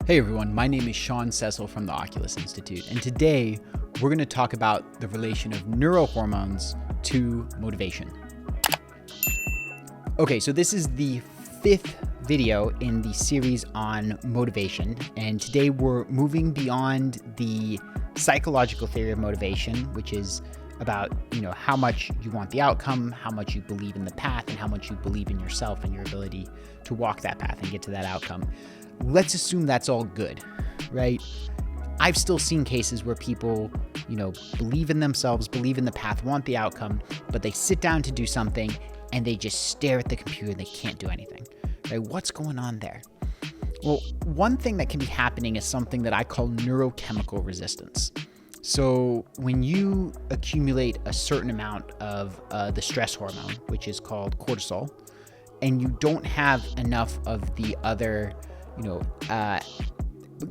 Hey everyone, my name is Sean Cecil from the Oculus Institute, and today we're going to talk about the relation of neurohormones to motivation. Okay, so this is the fifth video in the series on motivation, and today we're moving beyond the psychological theory of motivation, which is about, how much you want the outcome, how much you believe in the path, and how much you believe in yourself and your ability to walk that path and get to that outcome. Let's assume that's all good, right? I've still seen cases where people, believe in themselves, believe in the path, want the outcome, but they sit down to do something and they just stare at the computer and they can't do anything, right? What's going on there? Well, one thing that can be happening is something that I call neurochemical resistance. So when you accumulate a certain amount of the stress hormone, which is called cortisol, and you don't have enough of the other,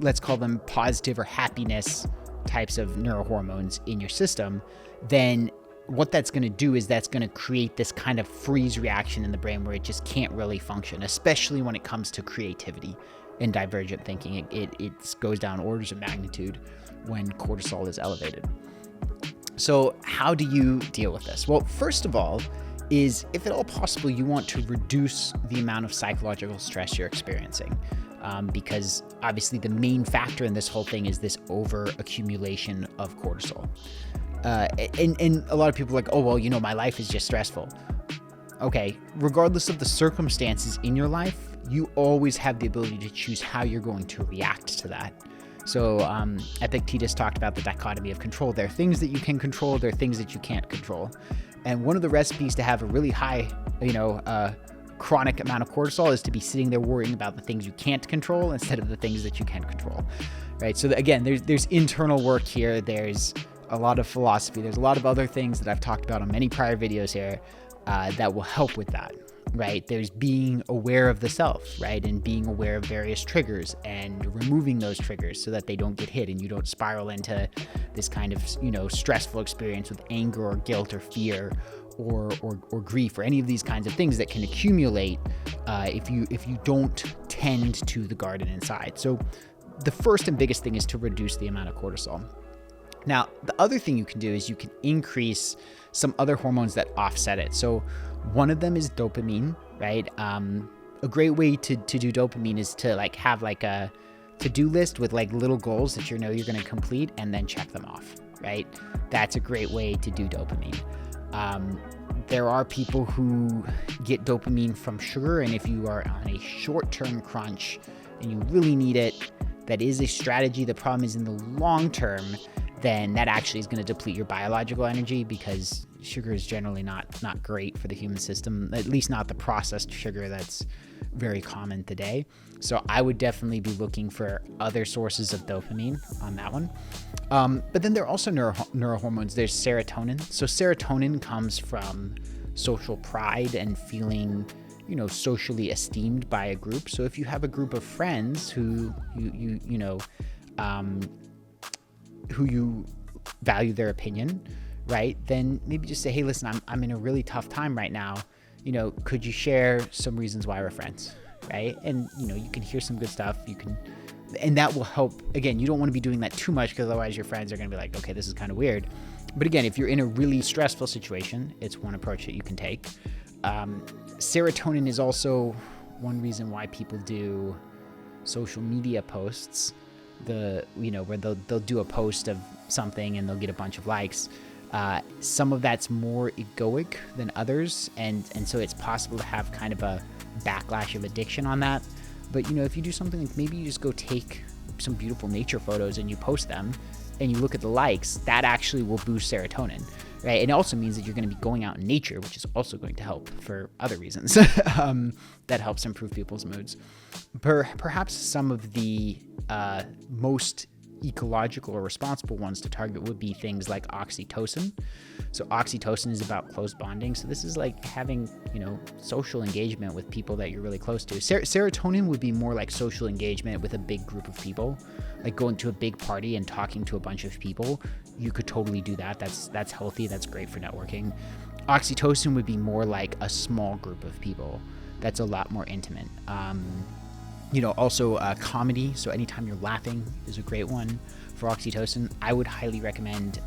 let's call them positive or happiness types of neurohormones in your system, then what that's going to do is that's going to create this kind of freeze reaction in the brain where it just can't really function, especially when it comes to creativity and divergent thinking. It goes down orders of magnitude when cortisol is elevated. So how do you deal with this? Well, first of all, is if at all possible, you want to reduce the amount of psychological stress you're experiencing. Because obviously the main factor in this whole thing is this over accumulation of cortisol. And a lot of people are like, oh, well, my life is just stressful. Okay, regardless of the circumstances in your life, you always have the ability to choose how you're going to react to that. So Epictetus talked about the dichotomy of control. There are things that you can control, there are things that you can't control. And one of the recipes to have a really high, chronic amount of cortisol is to be sitting there worrying about the things you can't control instead of the things that you can control, right? So again, there's internal work here. There's a lot of philosophy. There's a lot of other things that I've talked about on many prior videos here that will help with that, right? There's being aware of the self, right? And being aware of various triggers and removing those triggers so that they don't get hit and you don't spiral into this kind of, stressful experience with anger or guilt or fear or grief or any of these kinds of things that can accumulate if you don't tend to the garden inside. So the first and biggest thing is to reduce the amount of cortisol. Now, the other thing you can do is you can increase some other hormones that offset it. So one of them is dopamine, right? A great way to do dopamine is to have a to-do list with little goals that you're going to complete and then check them off, right? That's a great way to do dopamine. There are people who get dopamine from sugar, and if you are on a short-term crunch and you really need it, that is a strategy. The problem is in the long term, then that actually is going to deplete your biological energy because sugar is generally not great for the human system, at least not the processed sugar that's very common today. So I would definitely be looking for other sources of dopamine on that one. But then there are also neurohormones. There's serotonin. So serotonin comes from social pride and feeling, socially esteemed by a group. So if you have a group of friends who you value their opinion, right? Then maybe just say, hey, listen, I'm in a really tough time right now. Could you share some reasons why we're friends, right? And, you can hear some good stuff. And that will help. Again, you don't want to be doing that too much because otherwise your friends are going to be like, okay, this is kind of weird. But again, if you're in a really stressful situation, it's one approach that you can take. Serotonin is also one reason why people do social media posts. Where they'll do a post of something and they'll get a bunch of likes. Some of that's more egoic than others, and so it's possible to have kind of a backlash of addiction on that. But if you do something like maybe you just go take some beautiful nature photos and you post them and you look at the likes, that actually will boost serotonin, right? And it also means that you're going to be going out in nature, which is also going to help for other reasons. That helps improve people's moods. Perhaps some of the most ecological or responsible ones to target would be things like oxytocin. So oxytocin is about close bonding. So this is like having, social engagement with people that you're really close to. Serotonin would be more like social engagement with a big group of people, like going to a big party and talking to a bunch of people. You could totally do that. That's healthy. That's great for networking. Oxytocin would be more like a small group of people. That's a lot more intimate. Also comedy. So anytime you're laughing is a great one for oxytocin. I would highly recommend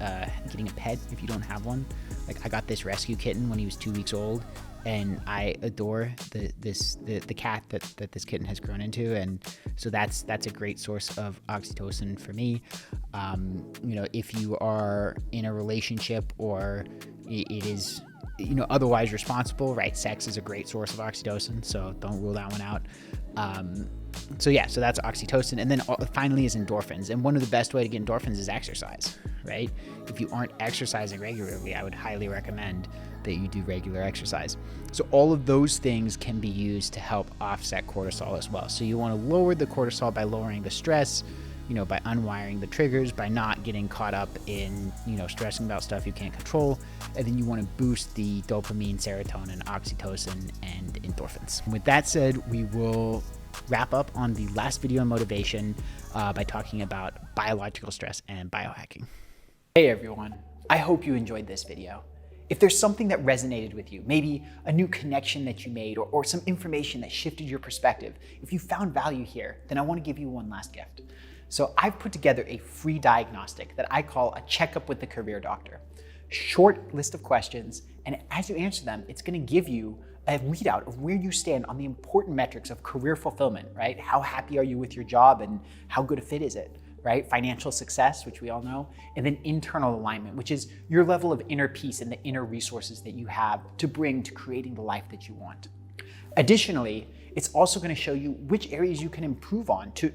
getting a pet if you don't have one. Like I got this rescue kitten when he was 2 weeks old, and I adore the cat that this kitten has grown into, and so that's a great source of oxytocin for me. If you are in a relationship or it is otherwise responsible, right? Sex is a great source of oxytocin, so don't rule that one out. So that's oxytocin. And then finally is endorphins. And one of the best way to get endorphins is exercise, right? If you aren't exercising regularly, I would highly recommend that you do regular exercise. So all of those things can be used to help offset cortisol as well. So you want to lower the cortisol by lowering the stress, by unwiring the triggers, by not getting caught up in, stressing about stuff you can't control. And then you want to boost the dopamine, serotonin, oxytocin, and endorphins. With that said, we will wrap up on the last video on motivation by talking about biological stress and biohacking. Hey everyone, I hope you enjoyed this video. If there's something that resonated with you, maybe a new connection that you made or some information that shifted your perspective, if you found value here, then I want to give you one last gift. So I've put together a free diagnostic that I call a checkup with the career doctor. Short list of questions, and as you answer them, it's going to give you a readout of where you stand on the important metrics of career fulfillment, right? How happy are you with your job and how good a fit is it, right? Financial success, which we all know, and then internal alignment, which is your level of inner peace and the inner resources that you have to bring to creating the life that you want. Additionally, it's also going to show you which areas you can improve on to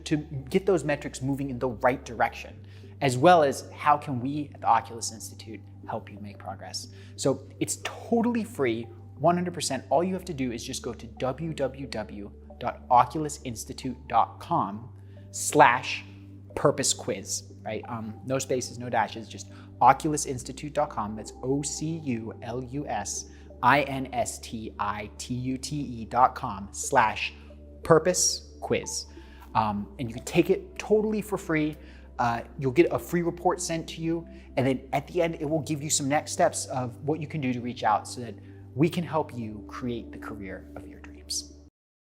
get those metrics moving in the right direction, as well as how can we at the Oculus Institute help you make progress. So it's totally free, 100%. All you have to do is just go to www.oculusinstitute.com/purpose quiz, right? No spaces, no dashes, just oculusinstitute.com. That's OCULUSINSTITUTE.com/purpose quiz. And you can take it totally for free. You'll get a free report sent to you. And then at the end, it will give you some next steps of what you can do to reach out so that we can help you create the career of your dreams.